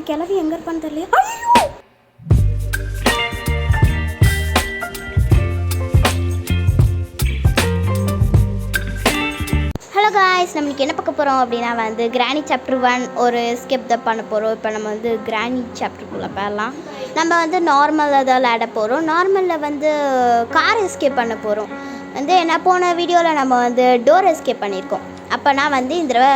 கிளவி எங்கே இருப்பான்னு தெரியல. ஐயோ ஹலோ காய்ஸ், நம்மளுக்கு என்ன பார்க்க போகிறோம் அப்படின்னா வந்து கிராணி சாப்டர் 1 ஒரு ஸ்கிப் தான் பண்ண போகிறோம். இப்போ நம்ம வந்து கிராணி சாப்டருக்குள்ளே போயிடலாம். நம்ம வந்து நார்மலாக தான் விளையாட போகிறோம். நார்மலில் வந்து கார் எஸ்கேப் பண்ண போகிறோம். வந்து என்ன போன வீடியோவில் நம்ம வந்து டோர் எஸ்கேப் பண்ணியிருக்கோம். அப்போனா வந்து இந்த தடவை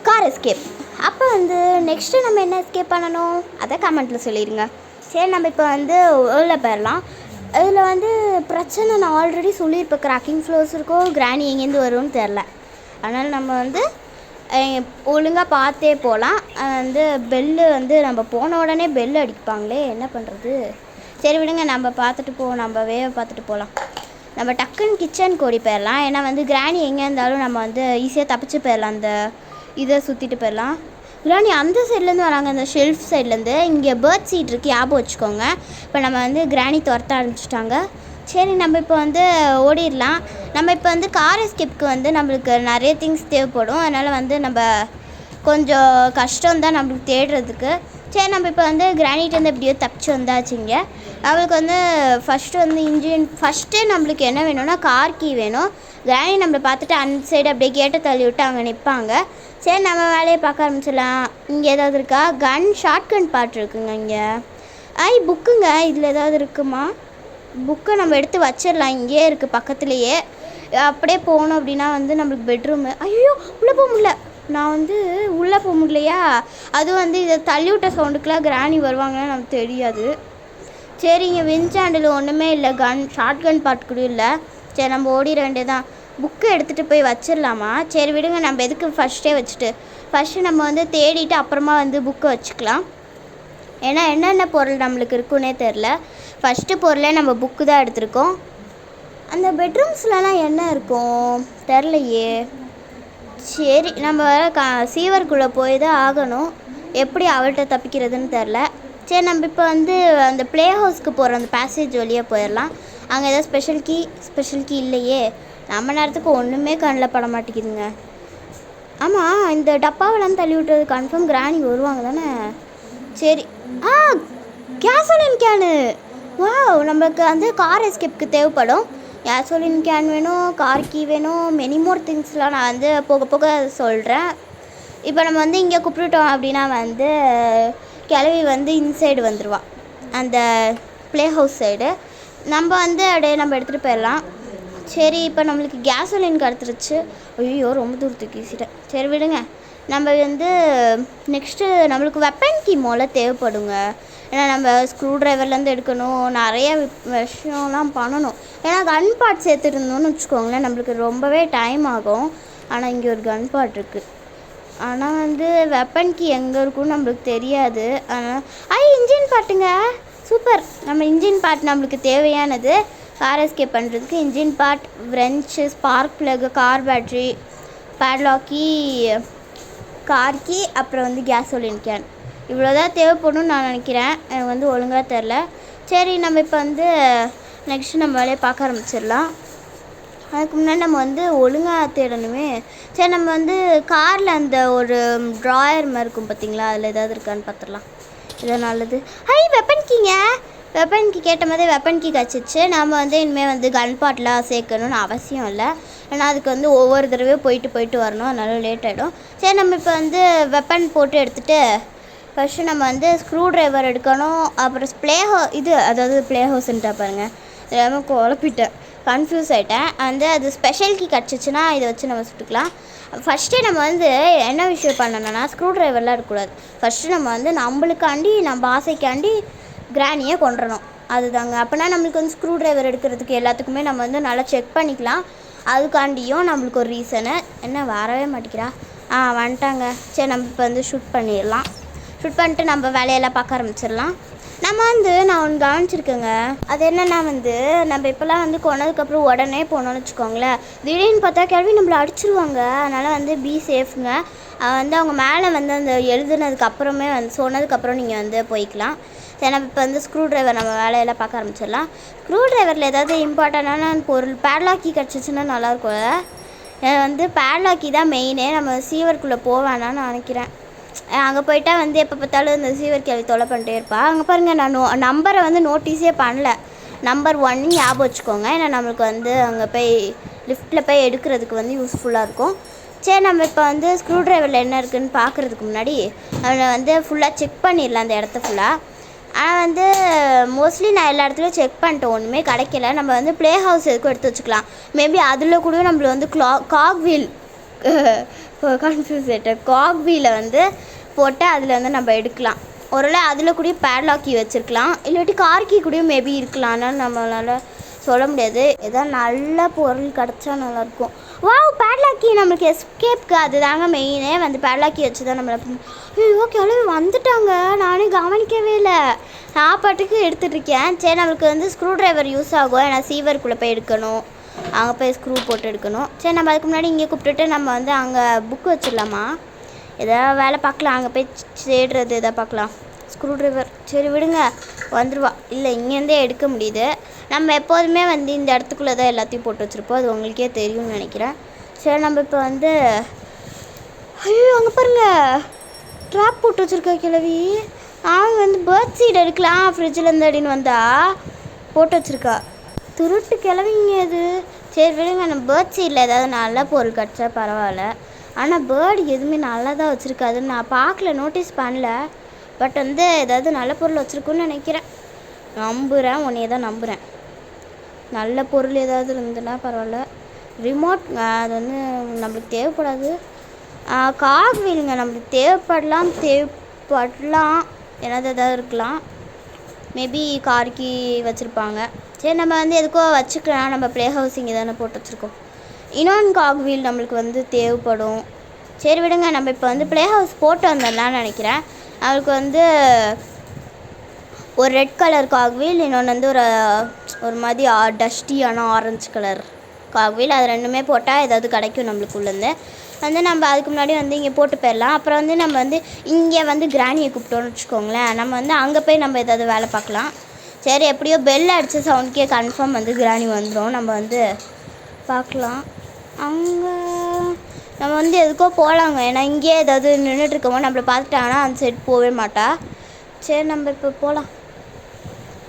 கார் எஸ்கேப். அப்போ வந்து நெக்ஸ்ட்டு நம்ம என்ன எஸ்கேப் பண்ணணும் அதை கமெண்ட்டில் சொல்லிடுங்க. சரி, நம்ம இப்போ வந்து உள்ளே போயிடலாம். இதில் வந்து பிரச்சனை நான் ஆல்ரெடி சொல்லியிருப்பேன், கிராக்கிங் ஃப்ளோர்ஸ் இருக்கும், கிராணி எங்கேருந்து வரும்னு தெரில. அதனால் நம்ம வந்து ஒழுங்காக பார்த்தே போகலாம். வந்து பெல்லு வந்து நம்ம போன உடனே பெல்லு அடிப்பாங்களே, என்ன பண்ணுறது? சரி விடுங்க, நம்ம பார்த்துட்டு போவோம், நம்ம வேவை பார்த்துட்டு போகலாம். நம்ம டக்குன்னு கிச்சனுக்கு ஓடி போயிடலாம். ஏன்னா வந்து கிராணி எங்கே இருந்தாலும் நம்ம வந்து ஈஸியாக தப்பிச்சு போயிடலாம். அந்த இதை சுற்றிட்டு போயிடலாம். கிராணி அந்த சைட்லேருந்து வராங்க, அந்த ஷெல்ஃப் சைட்லேருந்து. இங்கே பேர்ட் சீட் இருக்குது, ஞாபகம் வச்சுக்கோங்க. இப்போ நம்ம வந்து கிராணி துரத்த ஆரம்பிச்சிட்டாங்க. சரி, நம்ம இப்போ வந்து ஓடிடலாம். நம்ம இப்போ வந்து கார் எஸ்கேப்புக்கு வந்து நம்மளுக்கு நிறைய திங்ஸ் தேவைப்படும். அதனால் வந்து நம்ம கொஞ்சம் கஷ்டம்தான் நம்மளுக்கு தேடுறதுக்கு. சரி, நம்ம இப்போ வந்து கிரானிட்டேருந்து எப்படியோ தப்பிச்சு வந்தாச்சுங்க. அவளுக்கு வந்து ஃபஸ்ட்டு நம்மளுக்கு என்ன வேணும்னா கார் கீ வேணும். கிராணி நம்மளை பார்த்துட்டு அந்த சைடு அப்படியே கேட்டை தள்ளி விட்டு அங்கே நிற்பாங்க. சரி, நம்ம வேலையை பார்க்க ஆரம்பிச்சிடலாம். இங்கே ஏதாவது இருக்கா? ஷார்ட் கன் பார்ட் இருக்குங்க இங்கே. புக்குங்க, இதில் ஏதாவது இருக்குமா? புக்கை நம்ம எடுத்து வச்சிடலாம், இங்கேயே இருக்குது பக்கத்துலேயே. அப்படியே போகணும் அப்படின்னா வந்து நம்மளுக்கு பெட்ரூமு. ஐயோ, உள்ளே போக முடியல. நான் வந்து உள்ளே போக முடியலையா? அதுவும் வந்து இதை தள்ளி விட்ட சவுண்டுக்கெலாம் கிராணி வருவாங்கன்னு நமக்கு தெரியாது. சரி, இங்கே வின்சாண்டில் ஒன்றுமே இல்லை, ஷார்ட் கன் பார்ட் கூட இல்லை. சரி, நம்ம ஓடிட வேண்டியதான். புக்கு எடுத்துகிட்டு போய் வச்சிடலாமா? சரி விடுங்க, நம்ம எதுக்கு ஃபஸ்ட்டு நம்ம வந்து தேடிட்டு அப்புறமா வந்து புக்கை வச்சுக்கலாம். ஏன்னா என்னென்ன பொருள் நம்மளுக்கு இருக்குன்னே தெரில. ஃபஸ்ட்டு பொருளே நம்ம புக்கு தான் எடுத்திருக்கோம். அந்த பெட்ரூம்ஸ்லலாம் என்ன இருக்கும் தெரிலையே. சரி, நம்ம சீவருக்குள்ளே போய் தான் ஆகணும். எப்படி அவள்கிட்ட தப்பிக்கிறதுன்னு தெரில. சரி, நம்ம இப்போ வந்து அந்த ப்ளே ஹவுஸ்க்கு போகிற அந்த பேசேஜ் வழியாக போயிடலாம். அங்கே ஏதாவது ஸ்பெஷல் கீ இல்லையே. நம்ம நேரத்துக்கு ஒன்றுமே கண்ணில் பட மாட்டேங்குதுங்க. ஆமாம், இந்த டப்பாவெல்லாம் தள்ளி விட்டது கன்ஃபார்ம் கிராணி வருவாங்க தானே. சரி, கேசோலின் கேனு. நம்மளுக்கு வந்து கார் எஸ்கேப்புக்கு தேவைப்படும். கேசோலின் கேன் வேணும், கார் கீ வேணும், மெனி மோர் திங்ஸ்லாம் நான் வந்து போக போக சொல்கிறேன். இப்போ நம்ம வந்து இங்கே கூப்பிட்டுட்டோம் அப்படின்னா வந்து கிளவி வந்து இன்சைடு வந்துடுவான், அந்த ப்ளே ஹவுஸ் சைடு. நம்ம வந்து அப்படியே நம்ம எடுத்துகிட்டு போயிடலாம். சரி, இப்போ நம்மளுக்கு கேசோலின் கிடச்சிருச்சு. ஐயோ, ரொம்ப தூரத்துக்கு வீசிட்டேன். சரி விடுங்க, நம்ம வந்து நெக்ஸ்ட்டு நம்மளுக்கு வெப்பன் கீ மூல தேவைப்படுங்க. ஏன்னா நம்ம ஸ்க்ரூ ட்ரைவர்லேருந்து எடுக்கணும், நிறைய விஷயம்லாம் பண்ணணும். ஏன்னா கன் பார்ட் சேர்த்துருந்தோன்னு வச்சுக்கோங்களேன், நம்மளுக்கு ரொம்பவே டைம் ஆகும். ஆனால் இங்கே ஒரு கன் பார்ட் இருக்குது. ஆனால் வந்து வெப்பன் கீ எங்கே இருக்குன்னு நம்மளுக்கு தெரியாது. ஆனால் இன்ஜின் பார்ட்டுங்க, சூப்பர். நம்ம இன்ஜின் பார்ட் நம்மளுக்கு தேவையானது. கார் எஸ்கேப் பண்ணுறதுக்கு இன்ஜின் பார்ட், ஃப்ரெஞ்சு, ஸ்பார்க் ப்ளக், கார் பேட்ரி, பேட்லாக்கி, கார் கீ, அப்புறம் வந்து கேசோலின் கேன். இவ்வளோதான் தேவைப்படும்னு நான் நினைக்கிறேன். எனக்கு வந்து ஒழுங்காக தெரில. சரி, நம்ம இப்போ வந்து நெக்ஸ்ட்டு நம்ம வேலையை பார்க்க ஆரம்பிச்சிடலாம். அதுக்கு முன்னாடி நம்ம வந்து ஒழுங்காக தேடணுமே. சரி, நம்ம வந்து காரில் அந்த ஒரு ட்ராயர் மாதிரி இருக்கும் பார்த்தீங்களா, அதில் ஏதாவது இருக்கான்னு பார்த்துடலாம். இதை நல்லது. வெப்பன் கீங்க. வெப்பன் கீ கேட்ட மாதிரி வெப்பன் கீ கிடச்சிச்சு. நம்ம வந்து இனிமேல் வந்து கன் பார்ட்லாம் சேர்க்கணும்னு அவசியம் இல்லை. ஏன்னா அதுக்கு வந்து ஒவ்வொரு தடவையும் போயிட்டு வரணும், அதனால லேட் ஆகிடும். சரி, நம்ம இப்போ வந்து வெப்பன் போட்டு எடுத்துகிட்டு ஃபஸ்ட்டு நம்ம வந்து ஸ்க்ரூ ட்ரைவர் எடுக்கணும். அப்புறம் ப்ளே ஹவுஸ்ன்ட்டா பாருங்கள், எல்லாமே குழப்பிட்டேன், கன்ஃபியூஸ் ஆகிட்டேன். வந்து அது ஸ்பெஷல் கீ கிடச்சிச்சின்னா இதை வச்சு நம்ம சுட்டுக்கலாம். ஃபஸ்ட்டே நம்ம வந்து என்ன விஷயம் பண்ணணும்னா, ஸ்க்ரூ ட்ரைவர்லாம் இருக்கக்கூடாது. ஃபஸ்ட்டு நம்ம வந்து நம்ம ஆசைக்காண்டி கிராணியை கொண்டுறணும், அதுதாங்க. அப்போனா நம்மளுக்கு வந்து ஸ்க்ரூ ட்ரைவர் எடுக்கிறதுக்கு எல்லாத்துக்குமே நம்ம வந்து நல்லா செக் பண்ணிக்கலாம். அதுக்காண்டியும் நம்மளுக்கு ஒரு ரீசனு. என்ன வரவே மாட்டேங்கிறா? வந்துட்டாங்க. சரி, நம்ம இப்போ வந்து ஷூட் பண்ணிட்டு நம்ம வேலையெல்லாம் பார்க்க ஆரம்பிச்சிடலாம். நான் ஒன்று கவனிச்சிருக்கேங்க. அது என்னென்னா வந்து நம்ம இப்போல்லாம் வந்து கொண்டதுக்கப்புறம் உடனே போனோம்னு வச்சுக்கோங்களேன், திடீர்னு பார்த்தா கிளவி நம்மளை அடிச்சிருவாங்க. அதனால் வந்து பி சேஃப்ங்க. வந்து அவங்க மேலே வந்து அந்த எழுதுனதுக்கப்புறமே வந்து சொன்னதுக்கப்புறம் நீங்கள் வந்து போய்க்கலாம். சரி, நம்ம இப்போ வந்து ஸ்க்ரூ ட்ரைவர் நம்ம வேலையெல்லாம் பார்க்க ஆரம்பிச்சிடலாம். ஸ்க்ரூ ட்ரைவரில் ஏதாவது இம்பார்ட்டண்டான பொருள் பேட்லாக்கி கிடச்சிச்சின்னா நல்லாயிருக்கும். வந்து பேட்லாக்கி தான் மெயினே. நம்ம சீவருக்குள்ளே போவேணான்னு நினைக்கிறேன். அங்கே போயிட்டா வந்து எப்போ பார்த்தாலும் இந்த சீவர் கேள்வி தொலை பண்ணிட்டே இருப்பா. அங்கே பாருங்கள், நான் நம்பரை வந்து நோட்டீஸே பண்ணல. நம்பர் 1 ஞாபகம் வச்சுக்கோங்க. ஏன்னா நம்மளுக்கு வந்து அங்கே போய் லிஃப்ட்டில் போய் எடுக்கிறதுக்கு வந்து யூஸ்ஃபுல்லாக இருக்கும். சரி, நம்ம இப்போ வந்து ஸ்க்ரூ ட்ரைவரில் என்ன இருக்குதுன்னு பார்க்குறதுக்கு முன்னாடி அவனை வந்து ஃபுல்லாக செக் பண்ணிடலாம் அந்த இடத்த ஃபுல்லாக. ஆனால் வந்து மோஸ்ட்லி நான் எல்லா இடத்துலையும் செக் பண்ணிட்டேன், ஒன்றுமே கிடைக்கல. நம்ம வந்து ப்ளே ஹவுஸ் எதுக்கும் எடுத்து வச்சுக்கலாம். மேபி அதில் கூட நம்மளுக்கு வந்து காக் வீல் கன்ஃபியூஸ் ஆகிட்டேன். காக் வீலை வந்து போட்டு அதில் வந்து நம்ம எடுக்கலாம். ஒருவேளை அதில் கூட பேட்லாக் கீ வச்சுருக்கலாம், இல்லாட்டி கார் கீ கூட மேபி இருக்கலாம். ஆனால் நம்மளால் சொல்ல முடியாது. எதாவது நல்ல பொருள் கிடச்சா நல்லாயிருக்கும். பேட்லாக் கீ நம்மளுக்கு எஸ்கேப்க்கு அது தாங்க மெயினே. வந்து பேட்லாக் கீ வச்சு தான் நம்மளை ஐயோ கிளம்பி வந்துட்டாங்க, நானே கவனிக்கவே இல்லை. நான் பாட்டுக்கு எடுத்துகிட்ருக்கேன். சரி, நம்மளுக்கு வந்து ஸ்க்ரூ ட்ரைவர் யூஸ் ஆகும். ஏன்னா சீவருக்குள்ளே போய் எடுக்கணும், அங்கே போய் ஸ்க்ரூ போட்டு எடுக்கணும். சரி, நம்ம அதுக்கு முன்னாடி இங்கே கூப்பிட்டுட்டு நம்ம வந்து அங்கே புக்கு வச்சிடலாமா? எதாவது வேலை பார்க்கலாம், அங்கே போய் தேடுறது எதாவது பார்க்கலாம். ஸ்க்ரூ ட்ரைவர் சரி விடுங்க, வந்துடுவா. இல்லை, இங்கேருந்தே எடுக்க முடியுது. நம்ம எப்போதுமே வந்து இந்த இடத்துக்குள்ளே தான் எல்லாத்தையும் போட்டு வச்சுருப்போம், அது உங்களுக்கே தெரியும்னு நினைக்கிறேன். சரி, நம்ம இப்போ வந்து ஐயோ அங்கே பாருங்கள், ட்ராப் போட்டு வச்சுருக்கா கிழவி. அவங்க வந்து பேர்ட் சீட் எடுக்கலாம் ஃப்ரிட்ஜிலேருந்து அப்படின்னு வந்தால் போட்டு வச்சுருக்கா. திருட்டு கிழவிங்க அது. சரி விடுங்க, நம்ம பேர்ட் சீடில் ஏதாவது நல்ல பொருள் கிடச்சா பரவாயில்ல. ஆனால் பேர்டு எதுவுமே நல்லா தான் வச்சுருக்காதுன்னு நான் பார்க்கல, நோட்டீஸ் பண்ணல. பட் வந்து ஏதாவது நல்ல பொருள் வச்சுருக்குன்னு நினைக்கிறேன். நம்புகிறேன், உன்னையே தான் நம்புகிறேன். நல்ல பொருள் ஏதாவது இருந்துன்னா பரவாயில்ல. ரிமோட் அது வந்து நம்மளுக்கு தேவைப்படாது. கார் வீலுங்க நம்மளுக்கு தேவைப்படலாம். ஏதாவது இருக்கலாம். மேபி கார்கி வச்சுருப்பாங்க. சரி, நம்ம வந்து எதுக்கோ வச்சுக்கலாம். நம்ம ப்ளே ஹவுஸ் இங்கே தானே போட்டு வச்சுருக்கோம். இன்னொன்று காக் வீல் நம்மளுக்கு வந்து தேவைப்படும். சரி விடுங்க, நம்ம இப்போ வந்து ப்ளே ஹவுஸ் போட்டு வந்துடலான்னு நினைக்கிறேன். அவளுக்கு வந்து ஒரு ரெட் கலர் காக் வீல், இன்னொன்று வந்து ஒரு மாதிரி டஸ்டியான ஆரஞ்சு கலர் காக் வீல். அது ரெண்டுமே போட்டால் ஏதாவது கிடைக்கும் நம்மளுக்குள்ளேருந்து. வந்து நம்ம அதுக்கு முன்னாடி வந்து இங்கே போட்டு போயிடலாம். அப்புறம் வந்து நம்ம வந்து இங்கே வந்து கிராணியை கூப்பிட்டோன்னு வச்சுக்கோங்களேன், நம்ம வந்து அங்கே போய் நம்ம ஏதாவது வேலை பார்க்கலாம். சரி, எப்படியோ பெல் அடித்த சவுண்ட்கே கன்ஃபார்ம் வந்து கிராணி வந்துடும். நம்ம வந்து பார்க்கலாம். அங்கே நம்ம வந்து எதுக்கோ போகலாங்க. ஏன்னா இங்கேயே ஏதாவது நின்றுட்டுருக்கோமோ நம்மளை பார்த்துட்டாங்கன்னா அந்த சைடு போகவே மாட்டா. சரி, நம்ம இப்போ போகலாம்.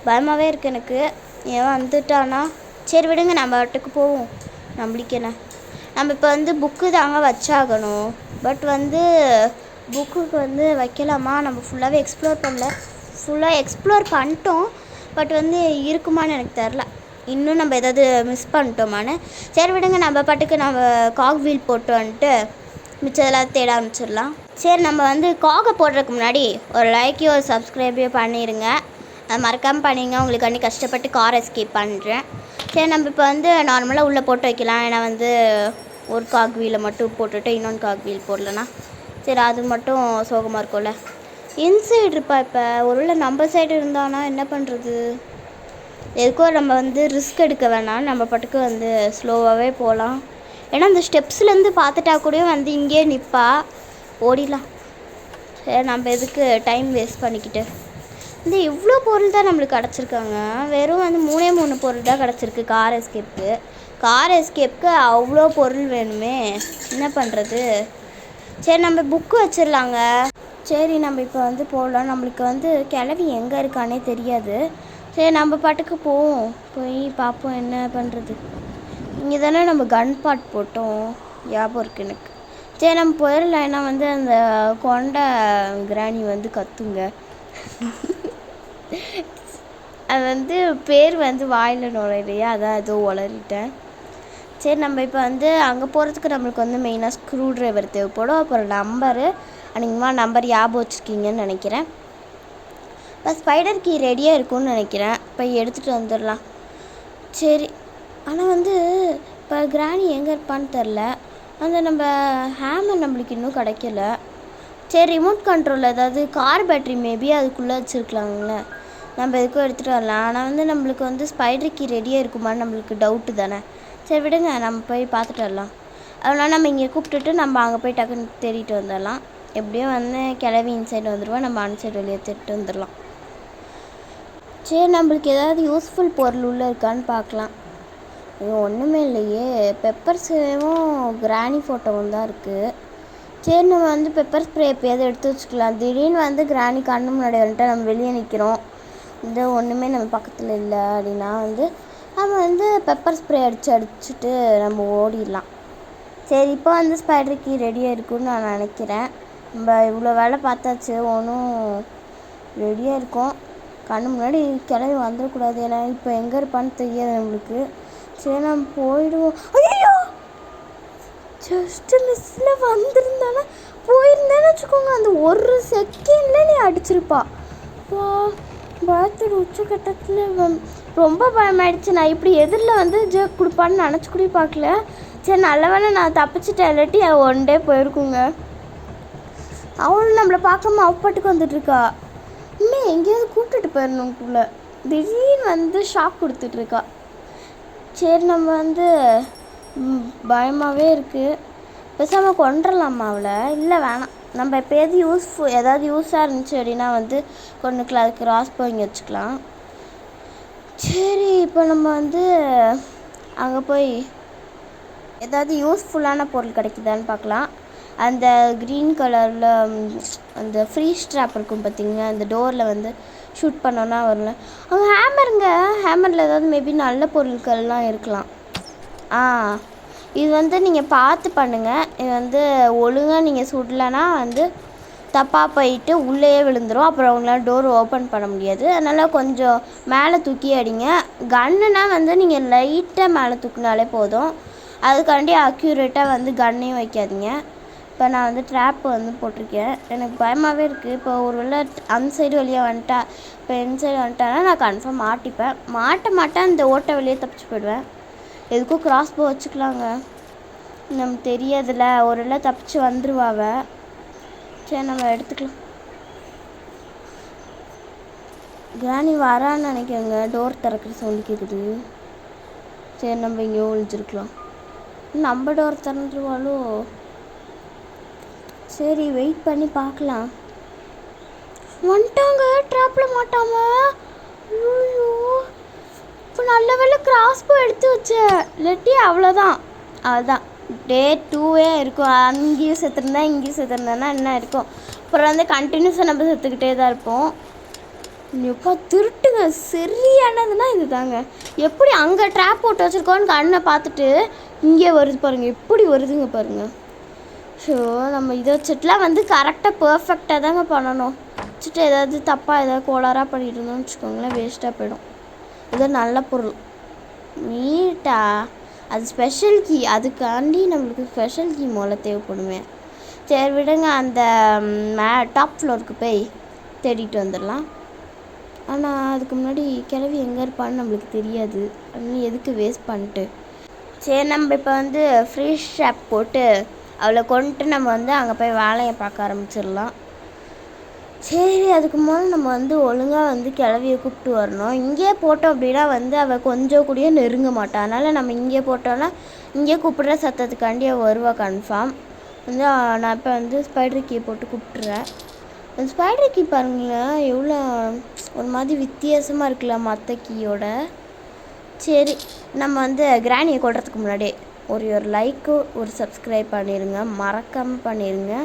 பயமாகவே இருக்குது எனக்கு, ஏன் வந்துட்டானா. சரி விடுங்க, நம்ம வாட்டுக்கு போவோம். நம்மளுக்கு என்ன, நம்ம இப்போ வந்து புக்கு தாங்க வச்சாகணும். பட் வந்து புக்குக்கு வந்து வைக்கலாமா? நம்ம ஃபுல்லாகவே எக்ஸ்ப்ளோர் பண்ணல. ஃபுல்லாக எக்ஸ்ப்ளோர் பண்ணிட்டோம், பட் வந்து இருக்குமான்னு எனக்கு தெரில. இன்னும் நம்ம ஏதாவது மிஸ் பண்ணிட்டோமான்னு. சரி விடுங்க, நம்ம பாட்டுக்கு நம்ம காக் வீல் போட்டு வந்துட்டு மிச்சதெல்லாம் தேட ஆரம்பிச்சிடலாம். சரி, நம்ம வந்து காகை போடுறதுக்கு முன்னாடி ஒரு லைக்கையோ ஒரு சப்ஸ்கிரைபையோ பண்ணிடுங்க. அது மறக்காமல் பண்ணிங்க. உங்களுக்கு அன்றைக்கி கஷ்டப்பட்டு கார் எஸ்கேப் பண்ணுறேன். சரி, நம்ம இப்போ வந்து நார்மலாக உள்ளே போட்டு வைக்கலாம். ஏன்னா வந்து ஒரு காக் வீலை மட்டும் போட்டுட்டு இன்னொன்று காக் வீல் போடலன்னா சரி அது மட்டும் சோகமாக இருக்கும்ல. இன்சைடு இருப்பா. இப்போ ஒருவேளை நம்ம சைடு இருந்தானா என்ன பண்ணுறது? எதுக்கோ நம்ம வந்து ரிஸ்க் எடுக்க வேணாம், நம்ம பாட்டுக்கு வந்து ஸ்லோவாகவே போகலாம். ஏன்னா அந்த ஸ்டெப்ஸ்லேருந்து பார்த்துட்டா கூட வந்து இங்கேயே நிற்பா, ஓடிடலாம். சரி, நம்ம எதுக்கு டைம் வேஸ்ட் பண்ணிக்கிட்டு. இந்த இவ்வளோ பொருள் தான் நம்மளுக்கு கிடச்சிருக்காங்க. வெறும் வந்து 3 பொருள் தான் கிடச்சிருக்கு கார் எஸ்கேப்புக்கு அவ்வளோ பொருள் வேணுமே, என்ன பண்ணுறது? சரி, நம்ம புக்கு வச்சிடலாங்க. சரி, நம்ம இப்போ வந்து போகலாம். நம்மளுக்கு வந்து கிளவி எங்கே இருக்கானே தெரியாது. சரி, நம்ம பாட்டுக்கு போவோம், போய் பார்ப்போம் என்ன பண்ணுறது. இங்கே தானே நம்ம கன் பாட் போட்டோம், ஞாபகம் இருக்குது எனக்கு. சரி, நம்ம போயிடலாம். ஏன்னா வந்து அந்த கொண்ட கிராணி வந்து கத்துங்க. அது வந்து பேர் வந்து வாயில் நுழையிலையா, அதான் ஏதோ உளறிட்டேன். சரி, நம்ம இப்போ வந்து அங்கே போகிறதுக்கு நம்மளுக்கு வந்து மெயினாக ஸ்க்ரூ ட்ரைவர் தேவைப்படும். அப்புறம் நம்பரு, அன்றைக்குமா நம்பர் ஞாபகம் வச்சுருக்கீங்கன்னு நினைக்கிறேன். இப்போ ஸ்பைடர் கீ ரெடியாக இருக்கும்னு நினைக்கிறேன், போய் எடுத்துகிட்டு வந்துடலாம். சரி, ஆனால் வந்து இப்போ கிராணி எங்கே இருப்பான்னு தெரில. அந்த நம்ம ஹேமர் நம்மளுக்கு இன்னும் கிடைக்கல. சரி, ரிமோட் கண்ட்ரோல் ஏதாவது கார் பேட்ரி மேபி அதுக்குள்ளே வச்சுருக்கலாங்களே, நம்ம எதுக்கும் எடுத்துகிட்டு வரலாம். ஆனால் வந்து நம்மளுக்கு வந்து ஸ்பைடர் கீ ரெடியாக இருக்குமான்னு நம்மளுக்கு டவுட்டு தானே. சரி விடுங்க, நம்ம போய் பார்த்துட்டு வரலாம். அதனால் நம்ம இங்கே கூப்பிட்டுட்டு நம்ம அங்கே போய் டக்குன்னு தேடிட்டு வந்துடலாம். எப்படியும் வந்து கிளவி இன்சைடு வந்துடுவோம், நம்ம அன் சைடு வெளியே தேடிட்டு வந்துடலாம். சரி, நம்மளுக்கு ஏதாவது யூஸ்ஃபுல் பொருள் உள்ளே இருக்கான்னு பார்க்கலாம். இது ஒன்றுமே இல்லையே, பெப்பர் சேவும் கிராணி ஃபோட்டோவும் தான் இருக்குது. சரி நம்ம வந்து பெப்பர் ஸ்ப்ரே எப்போயாவது எடுத்து வச்சுக்கலாம். திடீர்னு வந்து கிராணி கண்ணு முன்னாடி வந்துட்டு நம்ம வெளியே நிற்கிறோம், இந்த ஒன்றுமே நம்ம பக்கத்தில் இல்லை அப்படின்னா வந்து நம்ம வந்து பெப்பர் ஸ்ப்ரே அடிச்சுட்டு நம்ம ஓடிடலாம். சரி இப்போ வந்து ஸ்பைடருக்கு ரெடியாக இருக்குன்னு நான் நினைக்கிறேன். நம்ம இவ்வளோ வேலை பார்த்தாச்சு, ஒன்றும் ரெடியாக இருக்கும். கண்ணு முன்னாடி கிளம்பி வந்துடக்கூடாது, ஏன்னா இப்போ எங்கே இருப்பான்னு தெரியாது நம்மளுக்கு. சரி நம்ம போயிடுவோம். ஐயோ ஜஸ்ட்டு மிஸ்ஸில் வந்திருந்தானா போயிருந்தேன்னு வச்சுக்கோங்க, அந்த ஒரு செகண்டில் நீ அடிச்சிருப்பா. வா பயத்தோட உச்சக்கட்டத்தில் ரொம்ப பயமாயிடுச்சு. நான் இப்படி எதிரில் வந்து ஜேக் கொடுப்பான்னு நினச்சி கூட பார்க்கல. சரி நல்ல வேலை நான் தப்பிச்சிட்டேன், இல்லாட்டி ஒன் டே போயிருக்குங்க. அவளும் நம்மளை பார்க்காம அப்பாட்டுக்கு வந்துட்டுருக்கா. இன்னும் எங்கேயாவது கூப்பிட்டுட்டு போயிடணுக்குள்ள திடீர்னு வந்து ஷாக் கொடுத்துட்ருக்கா. சரி நம்ம வந்து பயமாகவே இருக்குது, பேசாமல் கொண்டுடலாமா அவளை? இல்லை வேணாம், நம்ம எப்போயாவது ஏதாவது யூஸாக இருந்துச்சு அப்படின்னா வந்து கொண்டுக்கலாம், அதுக்கு கிராஸ்போ இங்கே வச்சுக்கலாம். சரி இப்போ நம்ம வந்து அங்கே போய் ஏதாவது யூஸ்ஃபுல்லான பொருள் கிடைக்குதான்னு பார்க்கலாம். அந்த க்ரீன் கலரில் அந்த ஃப்ரீ ஸ்ட்ராப் இருக்கும் பார்த்திங்க, அந்த டோரில் வந்து ஷூட் பண்ணோன்னா வரல. அங்கே ஹேமரில் ஏதாவது மேபி நல்ல பொருட்கள்லாம் இருக்கலாம். இது வந்து நீங்கள் பார்த்து பண்ணுங்கள். இது வந்து ஒழுங்காக நீங்கள் சுடலைன்னா வந்து தப்பாக போயிட்டு உள்ளேயே விழுந்துடும், அப்புறம் அவங்களால டோர் ஓப்பன் பண்ண முடியாது. அதனால் கொஞ்சம் மேலே தூக்கி அடிங்க. கன்னுனா வந்து நீங்கள் லைட்டாக மேலே தூக்கினாலே போதும், அதுக்காண்டி அக்யூரேட்டாக வந்து கன்னையும் வைக்காதீங்க. இப்போ நான் வந்து ட்ராப் வந்து போட்டிருக்கேன், எனக்கு பயமாகவே இருக்குது. இப்போ ஒரு வேளை அந்த சைடு வழியாக வந்துட்டா, இப்போ எந்த சைடு வந்துட்டானா நான் கன்ஃபார்ம் மாட்டேன், இந்த ஓட்டை வழியே தப்பிச்சு போயிடுவேன். எதுக்கும் கிராஸ்போ வச்சுக்கலாங்க, நமக்கு தெரியாதுல்ல, ஒரு வேளை தப்பிச்சு வந்துடுவாவ. சரி நம்ம எடுத்துக்கலாம். கிராணி வரான்னு நினைக்கிறேங்க, டோர் திறக்கிற சவுண்டு கேட்குது. சரி நம்ம இங்கே ஒழிஞ்சிருக்கலாம், நம்ம டோர் திறந்துருவாளோ? சரி வெயிட் பண்ணி பார்க்கலாம். வந்துட்டாங்க ட்ராப்பில் மாட்டாம. ஐயோ இப்போ நல்ல வேலை கிராஸ்போ எடுத்து வச்சேன், இல்லாட்டி அவ்வளோதான். டே 2வே இருக்கும், அங்கேயும் செத்துருந்தா இங்கேயும் செத்துருந்தேன்னா என்ன இருக்கும். அப்புறம் வந்து கண்டினியூஸாக நம்ம செத்துக்கிட்டே தான் இருப்போம். எப்போ திருட்டுங்க சரியானதுன்னா இது தாங்க. எப்படி அங்கே ட்ராப் போட்டு வச்சுருக்கோன்னு கண்ணை பார்த்துட்டு இங்கே வருது பாருங்கள், எப்படி வருதுங்க பாருங்கள். ஸோ நம்ம இதை வச்சுட்டுலாம் வந்து கரெக்டாக பர்ஃபெக்டாக தாங்க பண்ணணும். வச்சுட்டு ஏதாவது தப்பாக ஏதாவது கோளாறாக பண்ணிட்டு இருந்தோம்னு வச்சுக்கோங்களேன், வேஸ்ட்டாக போயிடும். இது நல்ல பொருள் நீட்டா, அது ஸ்பெஷல் கீ, அதுக்காண்டி நம்மளுக்கு ஸ்பெஷல் கீ மூலம் தேவைப்படுமே. சரி விடுங்க, அந்த டாப் ஃப்ளோருக்கு போய் தேடிட்டு வந்துடலாம். ஆனால் அதுக்கு முன்னாடி கிளவி எங்கே இருப்பான்னு நம்மளுக்கு தெரியாது, அதனால் எதுக்கு வேஸ்ட் பண்ணிட்டு. சரி நம்ம இப்போ வந்து ஃப்ரீ ஷாப் போட்டு அவளை கொண்டுட்டு நம்ம வந்து அங்கே போய் வேலையை பார்க்க ஆரம்பிச்சிடலாம். சரி அதுக்கு முதல்ல நம்ம வந்து ஒழுங்காக வந்து கிளவியை கூப்பிட்டு வரணும். இங்கேயே போட்டோம் அப்படின்னா வந்து அவள் கொஞ்சம் கூடயே நெருங்க மாட்டாள், அதனால் நம்ம இங்கே போட்டோன்னா இங்கே கூப்பிட்ற சத்தத்துக்காண்டி அவள் வருவா கன்ஃபார்ம். வந்து நான் இப்போ வந்து ஸ்பைடர் கீயை போட்டு கூப்பிட்டுறேன். அந்த ஸ்பைடர் கீ பாருங்களேன் எவ்வளோ ஒரு மாதிரி வித்தியாசமாக இருக்குல்ல மற்ற கீயோட. சரி நம்ம வந்து கிராணியை கொள்றதுக்கு முன்னாடி ஒரு லைக்கு ஒரு சப்ஸ்கிரைப் பண்ணிடுங்க, மறக்காமல் பண்ணிடுங்க.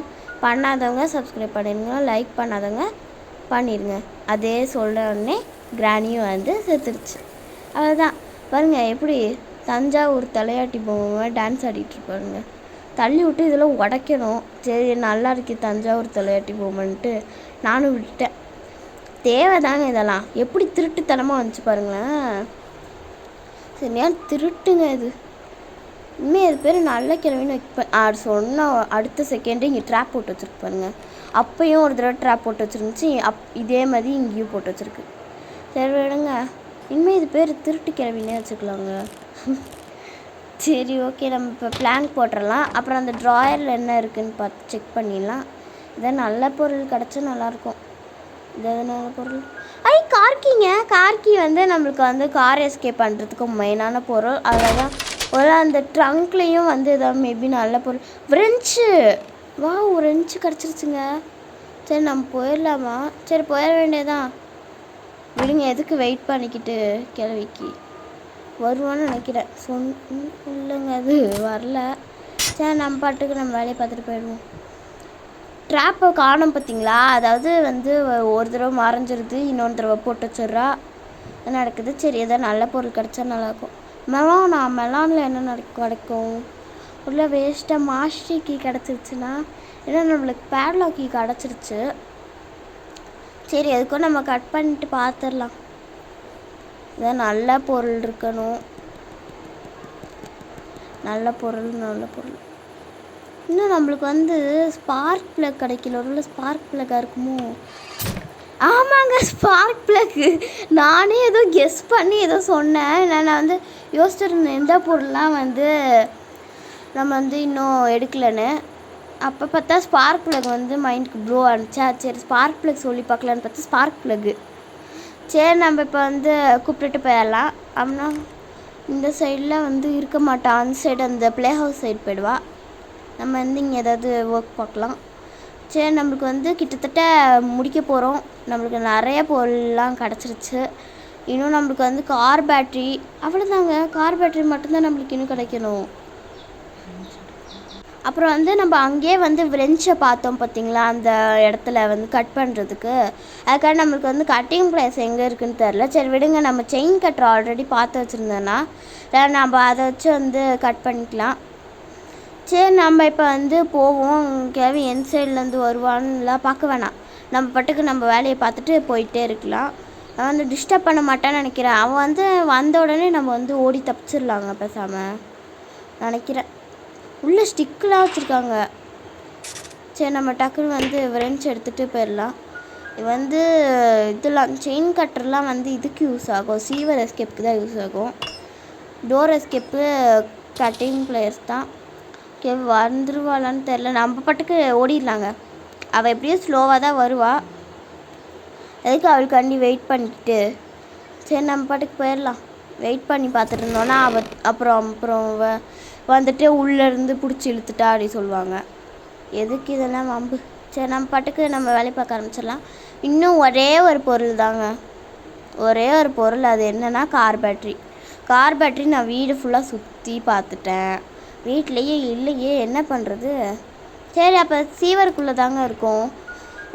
பண்ணாதவங்க சப்ஸ்கிரைப் பண்ணிடுங்க, லைக் பண்ணாதவங்க பண்ணிடுங்க. அதே சொல்கிற உடனே கிராணியும் வந்து செத்துருச்சு. அதுதான் பாருங்கள் எப்படி தஞ்சாவூர் தலையாட்டி பொம்மை டான்ஸ் ஆடிட்டுருப்பாருங்க. தள்ளி விட்டு இதில் உடைக்கணும். சரி நல்லா இருக்கு தஞ்சாவூர் தலையாட்டி பொம்மைன்ட்டு நானும் விட்டுட்டேன். தேவைதாங்க இதெல்லாம், எப்படி திருட்டுத்தனமாக வந்துச்சு பாருங்களேன். சரியா திருட்டுங்க இது. இனிமேல் அது பேர் நல்ல கிழவின்னு வைப்பேன். சொன்னால் அடுத்த செகண்டு இங்கே ட்ராப் போட்டு வச்சுருக்கு பாருங்க. அப்பையும் ஒரு தடவை ட்ராப் போட்டு வச்சுருந்துச்சு, இதே மாதிரி இங்கேயும் போட்டு வச்சுருக்கு. சரி விடுங்க, இனிமேல் இது பேர் திருட்டு கிழவினே வச்சுக்கலாங்க. சரி ஓகே நம்ம இப்போ பிளான் போட்டுடலாம். அப்புறம் அந்த ட்ராயரில் என்ன இருக்குதுன்னு பார்த்து செக் பண்ணிடலாம். இதை நல்ல பொருள் கிடச்சா நல்லாயிருக்கும். இதாவது நல்ல பொருள் கார்கி வந்து நம்மளுக்கு வந்து கார் எஸ்கேப் பண்ணுறதுக்கு மெயினான பொருள். அதில் தான் ஒரு அந்த ட்ரங்க்லேயும் வந்து ஏதாவது மேபி நல்ல பொருள். ஃப்ரெஞ்சு ரெஞ்சு கிடச்சிருச்சுங்க. சரி நம்ம போயிடலாமா? சரி போயிட வேண்டியதான். விடுங்க, எதுக்கு வெயிட் பண்ணிக்கிட்டு கிளவிக்கு வருவான்னு நினைக்கிறேன். இல்லைங்க அது வரல. சரி நம்ம பாட்டுக்கு நம்ம வேலையை பார்த்துட்டு போயிடுவோம். ட்ராப்பை காணும் பார்த்தீங்களா, அதாவது வந்து ஒரு தடவை மறைஞ்சிருது, இன்னொரு தடவை போட்டு வச்சிட்றா நடக்குது. சரி ஏதோ நல்ல பொருள் கிடச்சா நல்லாயிருக்கும். மெலானில் என்ன கிடைக்கும்? உள்ள வேஸ்ட்டாக மாஸ்டர் கீ கிடச்சிருச்சுன்னா, ஏன்னா நம்மளுக்கு பேட்லாக் கீ கிடச்சிருச்சு. சரி எதுக்கும் நம்ம கட் பண்ணிட்டு பார்த்துடலாம். இதான் நல்ல பொருள் இருக்கணும். நல்ல பொருள். இன்னும் நம்மளுக்கு வந்து ஸ்பார்க் ப்ளக் கிடைக்கல. ஒரு ஸ்பார்க் ப்ளக்காக இருக்குமோ? ஆமாங்க, ஸ்பார்க் ப்ளக்கு. நானே ஏதோ கெஸ் பண்ணி ஏதோ சொன்னேன். நான் வந்து யோசிச்சிருந்தேன் எந்த பொருள்லாம் வந்து நம்ம வந்து இன்னும் எடுக்கலன்னு. அப்போ பார்த்தா ஸ்பார்க் ப்ளக் வந்து மைண்டுக்கு ப்ளோ ஆனிச்சா. சரி ஸ்பார்க் ப்ளக் சொல்லி பார்க்கலான்னு பார்த்தா ஸ்பார்க் ப்ளக்கு. சரி நம்ம இப்போ வந்து கூப்பிட்டுட்டு போயிடலாம். அப்படின்னா இந்த சைடில் வந்து இருக்க மாட்டான். அந்த சைடு அந்த ப்ளே ஹவுஸ் சைடு போயிடுவா. நம்ம வந்து இங்கே ஏதாவது ஒர்க் பார்க்கலாம். சரி நம்மளுக்கு வந்து கிட்டத்தட்ட முடிக்க போகிறோம். நம்மளுக்கு நிறைய பொருள்லாம் கிடச்சிருச்சு. இன்னும் நம்மளுக்கு வந்து கார் பேட்ரி அவ்வளோதாங்க. கார் பேட்ரி மட்டும்தான் நம்மளுக்கு இன்னும் கிடைக்கணும். அப்புறம் வந்து நம்ம அங்கேயே வந்து விரெஞ்சை பார்த்தோம் பார்த்தீங்களா, அந்த இடத்துல வந்து கட் பண்ணுறதுக்கு. அதுக்காக நம்மளுக்கு வந்து கட்டிங் ப்ளேஸ் எங்கே இருக்குதுன்னு தெரில. சரி விடுங்க, நம்ம செயின் கட்டர் ஆல்ரெடி பார்த்து வச்சுருந்தோன்னா நம்ம அதை வச்சு வந்து கட் பண்ணிக்கலாம். சரி நம்ம இப்போ வந்து போவோம். கேவி என் சைட்லேருந்து வருவான்லாம் பார்க்க வேணாம். நம்ம பாட்டுக்கு நம்ம வேலையை பார்த்துட்டு போயிட்டே இருக்கலாம். அவன் வந்து டிஸ்டர்ப் பண்ண மாட்டான்னு நினைக்கிறேன். அவன் வந்து வந்த உடனே நம்ம வந்து ஓடி தப்பிச்சிடலாங்க பேசாமல் நினைக்கிறேன். உள்ளே ஸ்டிக்கெலாம் வச்சுருக்காங்க. சரி நம்ம டக்குன்னு வந்து விரெஞ்ச் எடுத்துகிட்டு போயிடலாம். இது வந்து இதெல்லாம் செயின் கட்டர்லாம் வந்து இதுக்கு யூஸ் ஆகும், சீவர் எஸ்கேப்புக்கு தான் யூஸ் ஆகும். டோர் எஸ்கேப்பு கட்டிங் பிளேயர்ஸ் தான். ஓகே வந்துருவாளான்னு தெரில. நம்ம பாட்டுக்கு ஓடிடலாங்க. அவள் எப்படியும் ஸ்லோவாக தான் வருவாள். அதுக்கு அவளுக்காண்டி வெயிட் பண்ணிக்கிட்டு சரி நம்ம பாட்டுக்கு போயிடலாம். வெயிட் பண்ணி பார்த்துட்டு இருந்தோன்னா அப்புறம் வந்துட்டு உள்ளேருந்து பிடிச்சி இழுத்துட்டா அப்படி சொல்லுவாங்க. எதுக்கு இதெல்லாம் வம்பு. சரி நம்ம பாட்டுக்கு நம்ம வேலையை பார்க்க ஆரம்பிச்சிடலாம். இன்னும் ஒரே ஒரு பொருள் தாங்க, ஒரே ஒரு பொருள். அது என்னென்னா கார் பேட்ரி. கார் பேட்ரி நான் வீடு ஃபுல்லாக சுற்றி பார்த்துட்டேன். வீட்லேயே இல்லையே, என்ன பண்ணுறது. சரி அப்போ சீவருக்குள்ளே தாங்க இருக்கும்.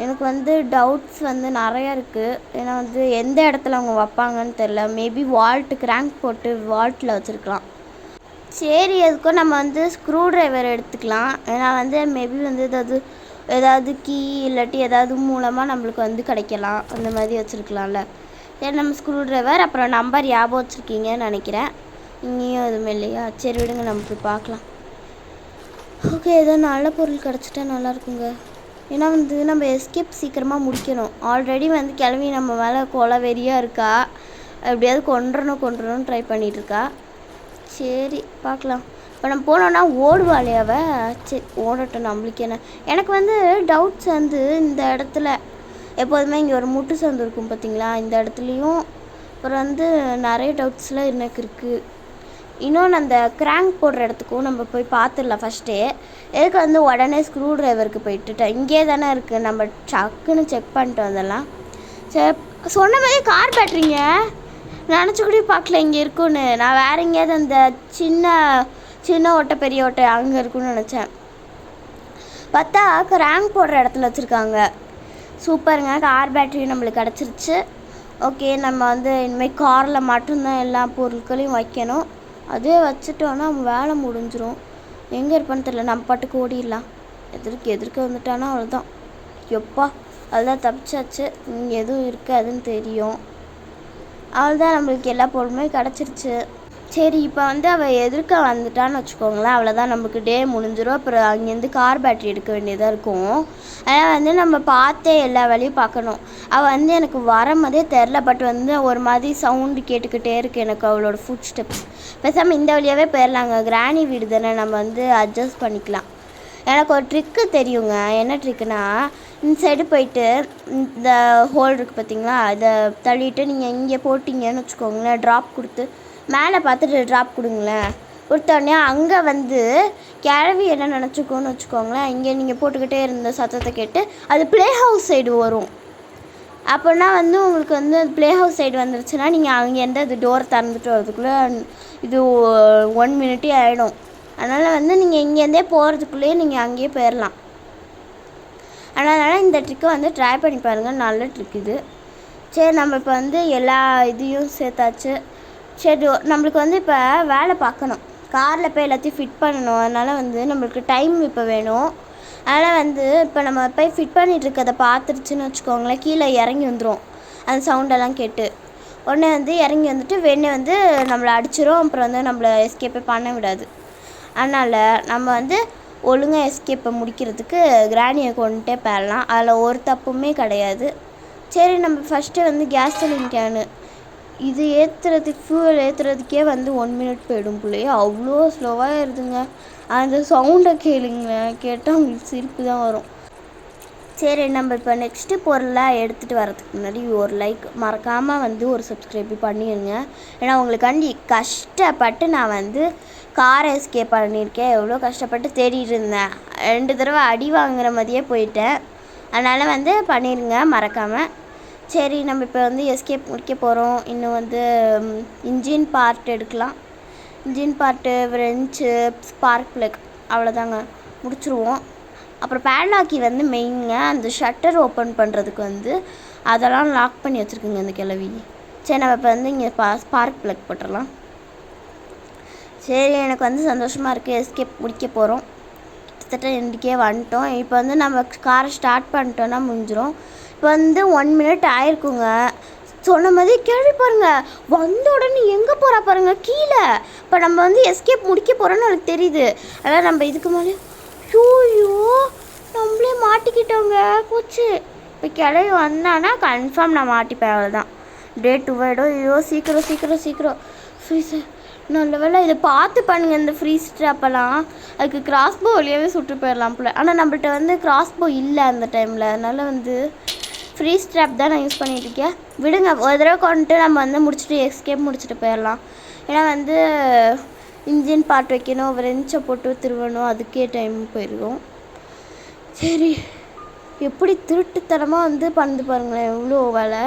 எனக்கு வந்து டவுட்ஸ் வந்து நிறையா இருக்குது. ஏன்னா வந்து எந்த இடத்துல அவங்க வைப்பாங்கன்னு தெரில. மேபி வால்ட்டு கிராங்க் போட்டு வால்ட்டில் வச்சுருக்கலாம். சரி எதுக்கும் நம்ம வந்து ஸ்க்ரூ ட்ரைவர் எடுத்துக்கலாம். ஏன்னா வந்து மேபி வந்து ஏதாவது கீ இல்லாட்டி ஏதாவது மூலமாக நம்மளுக்கு வந்து கிடைக்கலாம். அந்த மாதிரி வச்சுருக்கலாம்ல. சரி நம்ம ஸ்க்ரூ ட்ரைவர் அப்புறம் நம்பர் ஞாபகம் வச்சுருக்கீங்கன்னு நினைக்கிறேன். இங்கேயும் எதுவுமே இல்லையா? சரி விடுங்க, நம்ம போய் பார்க்கலாம். ஓகே ஏதோ நல்ல பொருள் கிடச்சிட்டா நல்லாயிருக்குங்க. ஏன்னா வந்து நம்ம எஸ்கேப் சீக்கிரமாக முடிக்கணும். ஆல்ரெடி வந்து கிளம்பி நம்ம மேலே கொலை வெறியாக இருக்கா. எப்படியாவது கொண்டுறணும் ட்ரை பண்ணிகிட்ருக்கா. சரி பார்க்கலாம். இப்போ நம்ம போனோன்னா ஓடுவாளையாவ. சரி ஓடட்டும், நம்மளுக்கு என்ன. எனக்கு வந்து டவுட்ஸ் வந்து இந்த இடத்துல எப்போதுமே இங்கே ஒரு முட்டு சந்து இருக்கும் பார்த்தீங்களா, இந்த இடத்துலையும் அப்புறம் வந்து நிறைய டவுட்ஸ்லாம் எனக்கு இருக்குது. இன்னொன்று அந்த கிராங்க் போடுற இடத்துக்கும் நம்ம போய் பார்த்துடலாம் ஃபஸ்ட்டே. எதுக்கு வந்து உடனே ஸ்க்ரூ ட்ரைவருக்கு போயிட்டுட்டேன். இங்கே தானே இருக்குது, நம்ம டக்குன்னு செக் பண்ணிட்டு வந்துடலாம். சரி சொன்ன மாதிரி கார் பேட்ரிங்க நினச்சி கூட பார்க்கல இங்கே இருக்குன்னு. நான் வேறு எங்கேயாவது அந்த சின்ன ஓட்டை பெரிய ஓட்டை அங்கே இருக்குன்னு நினச்சேன். பார்த்தா கிராங்க் போடுற இடத்துல வச்சுருக்காங்க. சூப்பருங்க, கார் பேட்ரி நம்மளுக்கு கிடச்சிருச்சு. ஓகே நம்ம வந்து இனிமேல் காரில் மட்டும்தான் எல்லா பொருட்களையும் வைக்கணும். அதே வச்சுட்டோன்னா வேலை முடிஞ்சிடும். எங்கே இருப்பான்னு தெரியல. நம்ம பாட்டுக்கு ஓடிடலாம். எதிர்க்க வந்துட்டானா அவ்வளோதான். எப்பா அதுதான் தப்பிச்சாச்சு. இங்கே எதுவும் இருக்காதுன்னு தெரியும். அவ்வளோதான், நம்மளுக்கு எல்லா பொருளுமே கிடச்சிருச்சு. சரி இப்போ வந்து அவள் எதிர்க்க வந்துட்டான்னு வச்சுக்கோங்களேன், அவ்வளோதான், நமக்கு டே முடிஞ்சிடும். அப்புறம் அங்கேருந்து கார் பேட்ரி எடுக்க வேண்டியதாக இருக்கும். அதனால் வந்து நம்ம பார்த்தே எல்லா வேலையும் பார்க்கணும். அவள் வந்து எனக்கு வரும்போதே தெரில. பட் வந்து ஒரு மாதிரி சவுண்டு கேட்டுக்கிட்டே இருக்குது எனக்கு அவளோட ஃபுட் ஸ்டெப்ஸ். பேசாமல் இந்த வழியாகவே போயிடலாங்க. கிராணி வீடு தானே, நம்ம வந்து அட்ஜஸ்ட் பண்ணிக்கலாம். எனக்கு ஒரு ட்ரிக்கு தெரியுங்க. என்ன ட்ரிக்குனா, இந்த சைடு போயிட்டு இந்த ஹோல் இருக்குது பார்த்தீங்களா, இதை தள்ளிட்டு நீங்கள் இங்கே போட்டிங்கன்னு வச்சுக்கோங்களேன், ட்ராப் கொடுத்து மேலே பார்த்துட்டு ட்ராப் கொடுங்களேன். கொடுத்தோடனே அங்கே வந்து கிளவி என்ன நினச்சிக்கோன்னு வச்சுக்கோங்களேன், இங்கே நீங்கள் போட்டுக்கிட்டே இருந்த சத்தத்தை கேட்டு அது ப்ளே ஹவுஸ் சைடு வரும். அப்படின்னா வந்து உங்களுக்கு வந்து ப்ளே ஹவுஸ் சைடு வந்துருச்சுன்னா நீங்கள் அங்கேருந்து அது டோர் திறந்துட்டு வரதுக்குள்ளே இது 1 மினிட்டே ஆகிடும். அதனால் வந்து நீங்கள் இங்கேருந்தே போகிறதுக்குள்ளேயே நீங்கள் அங்கேயே போயிடலாம். அதனால் இந்த ட்ரிக்கை வந்து ட்ரை பண்ணி பாருங்கள், நல்ல ட்ரிக் இது. சரி, நம்ம இப்போ வந்து எல்லா இதையும் சேர்த்தாச்சு. சரி, நம்மளுக்கு வந்து இப்போ வேலை பார்க்கணும், காரில் போய் எல்லாத்தையும் ஃபிட் பண்ணணும். அதனால் வந்து நம்மளுக்கு டைம் இப்போ வேணும். அதனால் வந்து இப்போ நம்ம போய் ஃபிட் பண்ணிகிட்டு இருக்கிறத பார்த்துருச்சுன்னு வச்சுக்கோங்களேன், கீழே இறங்கி வந்துடும் அந்த சவுண்டெல்லாம் கேட்டு. உடனே வந்து இறங்கி வந்துட்டு வேணே வந்து நம்மளை அடிச்சிடும், அப்புறம் வந்து நம்மளை எஸ்கேப்பே பண்ண விடாது. அதனால் நம்ம வந்து ஒழுங்காக எஸ்கேப்பை முடிக்கிறதுக்கு கிராணியை கொண்டுட்டே போயிடலாம், அதில் ஒரு தப்புமே கிடையாது. சரி, நம்ம ஃபஸ்ட்டு வந்து கேஸ்லின் கேனு இது ஏற்றுறதுக்கு, ஃபியூவல் ஏற்றுறதுக்கே வந்து 1 மினிட் போயிடும் பிள்ளையே, அவ்வளோ ஸ்லோவாக இருதுங்க. அந்த சவுண்டை கேளுங்க, கேட்டால் உங்களுக்கு சிரிப்பு தான் வரும். சரி, நம்ம இப்போ நெக்ஸ்ட்டு பொருளாக எடுத்துகிட்டு வரதுக்கு முன்னாடி ஒரு லைக் மறக்காமல் வந்து ஒரு சப்ஸ்கிரைப் பண்ணிடுங்க. ஏன்னா உங்களுக்காண்டி கஷ்டப்பட்டு நான் வந்து காரை எஸ்கேப் பண்ணியிருக்கேன், எவ்வளோ கஷ்டப்பட்டு தேடிட்டு இருந்தேன். 2 தடவை அடி வாங்குற மாதிரியே போயிட்டேன். அதனால் வந்து பண்ணிடுங்க மறக்காமல். சரி, நம்ம இப்போ வந்து எஸ்கேப் முடிக்க போகிறோம். இன்னும் வந்து இன்ஜின் பார்ட் எடுக்கலாம். இன்ஜின் பார்ட்டு, ரென்ச்சு, ஸ்பார்க் ப்ளக், அவ்வளோதாங்க, முடிச்சுருவோம். அப்புறம் பேட்லாக்கி வந்து மெயினுங்க, அந்த ஷட்டர் ஓப்பன் பண்ணுறதுக்கு வந்து அதெல்லாம் லாக் பண்ணி வச்சுருக்குங்க அந்த கிளவி. சரி, நம்ம இப்போ வந்து இங்கே ஸ்பார்க் ப்ளக் போட்டுடலாம். சரி, எனக்கு வந்து சந்தோஷமாக இருக்குது, எஸ்கேப் முடிக்க போகிறோம். கிட்டத்தட்ட எண்டுக்கே வந்துட்டோம். இப்போ வந்து நம்ம காரை ஸ்டார்ட் பண்ணிட்டோன்னா முடிஞ்சிடும். இப்போ வந்து 1 மினிட் ஆயிருக்குங்க. சொன்ன மாதிரி கேள்வி பாருங்கள், வந்த உடனே எங்கே போகிறா பாருங்கள், கீழே. இப்போ நம்ம வந்து எஸ்கேப் முடிக்க போகிறோன்னு எனக்கு தெரியுது. அதான் நம்ம இதுக்கு மேலே ஐயோ நம்மளே மாட்டிக்கிட்டோங்க, போச்சு. இப்போ கிளவி வந்தானா கன்ஃபார்ம் நான் மாட்டிப்பேன், அவ்வளோதான். டே 2 ஆகிடும். ஐயோ சீக்கிரம் சீக்கிரம் சீக்கிரம் ஃப்ரீஸ். நல்ல வேலை இதை பார்த்து பண்ணுங்கள், இந்த ஃப்ரீஸ் ட்ராப்பெல்லாம். அதுக்கு கிராஸ்போ வழியாகவே சுட்டு போயிடலாம் போல. ஆனால் நம்மள்ட்ட வந்து கிராஸ்போ இல்லை அந்த டைமில், அதனால் வந்து ஃப்ரீஸ் ட்ராப் தான் நான் யூஸ் பண்ணிகிட்ருக்கேன். விடுங்க, ஒரு தடவை கொண்டுட்டு நம்ம வந்து முடிச்சுட்டு எஸ்கேப் முடிச்சுட்டு போயிடலாம். ஏன்னா வந்து இன்ஜின் பார்ட் வைக்கணும், ரென்ச்சை போட்டு திருவணும், அதுக்கே டைம் போயிடும். சரி, எப்படி திருட்டுத்தனமாக வந்து பண்ணது பாருங்களேன், எவ்வளோ வேலை.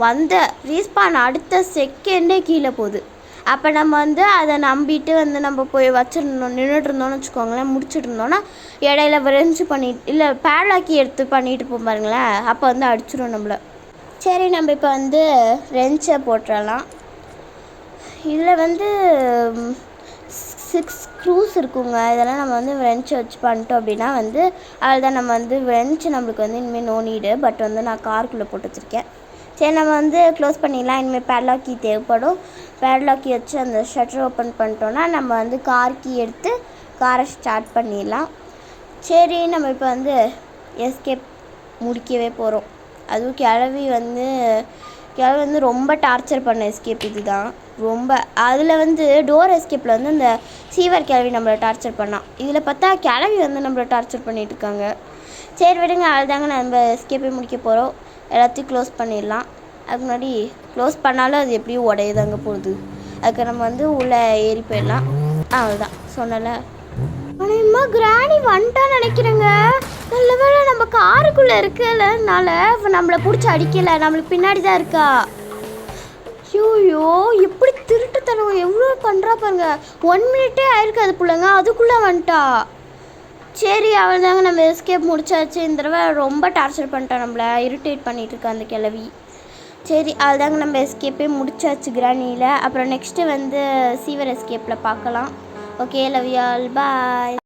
வந்த ரீஸ்பான் அடுத்த செகண்டே கீழே போகுது. அப்போ நம்ம வந்து அதை நம்பிட்டு வந்து நம்ம போய் வச்சுருந்தோம், நின்றுட்டு இருந்தோம்னு வச்சுக்கோங்களேன், முடிச்சுட்டு இருந்தோன்னா இடையில ரென்ச்சு பண்ணிட்டு இல்லை பேட்லாக்கி எடுத்து பண்ணிட்டு போகும் பாருங்களேன், அப்போ வந்து அடிச்சிடும் நம்மளை. சரி, நம்ம இப்போ வந்து ரென்ச்சை போட்டுடலாம். இதில் வந்து 6 ஸ்க்ரூஸ் இருக்குங்க. இதெல்லாம் நம்ம வந்து ரென்ச் வச்சு பண்ணிட்டோம் அப்படின்னா வந்து அதுதான் நம்ம வந்து ரென்ச் நம்மளுக்கு வந்து இனிமேல் நோ நீடு. பட் வந்து நான் காருக்குள்ளே போட்டு வச்சுருக்கேன். சரி, நம்ம வந்து க்ளோஸ் பண்ணிடலாம். இனிமேல் பேட்லாக் கீ தேவைப்படும். பேட்லாக் கீ வச்சு அந்த ஷட்டர் ஓப்பன் பண்ணிட்டோன்னா நம்ம வந்து கார் கீ எடுத்து காரை ஸ்டார்ட் பண்ணிடலாம். சரி, நம்ம இப்போ வந்து எஸ்கேப் முடிக்கவே போகிறோம். அதுவும் கிளவி வந்து ரொம்ப டார்ச்சர் பண்ண எஸ்கேப் இது தான் ரொம்ப. அதில் வந்து டோர் எஸ்கேப்பில் வந்து இந்த சீவர் கிளவி நம்மளை டார்ச்சர் பண்ணான். இதில் பார்த்தா கிளவி வந்து நம்மளை டார்ச்சர் பண்ணிகிட்டு இருக்காங்க. சரி விடுங்க, அதுதாங்க நம்ம எஸ்கேப்பே முடிக்க போகிறோம். எல்லாத்தையும் க்ளோஸ் பண்ணிடலாம். அதுக்கு முன்னாடி க்ளோஸ் பண்ணாலும் அது எப்படியும் உடையதாங்க போகுது. அதுக்கு நம்ம வந்து உள்ளே ஏறி போயிடலாம். அவ்வளோதான் சொன்னல. ஆனால் கிராணி வந்துட்டான்னு நினைக்கிறேங்க. நல்ல வேளை நம்ம காருக்குள்ளே இருக்கலனால நம்மளை பிடிச்சி அடிக்கலை, நம்மளுக்கு பின்னாடி தான் இருக்கா. ஐயோ எப்படி திருட்டுத்தனம் எவ்வளோ பண்ணுறா பாருங்க. 1 மினிட்டே ஆயிருக்கு அது பிள்ளைங்க, அதுக்குள்ளே வந்துட்டா. சரி, அவள் தாங்க, நம்ம எஸ்கேப் முடிச்சாச்சு. இந்த தடவை ரொம்ப டார்ச்சர் பண்ணிட்டா, நம்மளை இரிட்டேட் பண்ணிகிட்டு இருக்கா அந்த கிளவி. சரி, அவள் தாங்க, நம்ம எஸ்கேப்பே முடிச்சாச்சு கிராணியில். அப்புறம் நெக்ஸ்ட்டு வந்து சீவர் எஸ்கேப்பில் பார்க்கலாம். Okay, love you all, bye.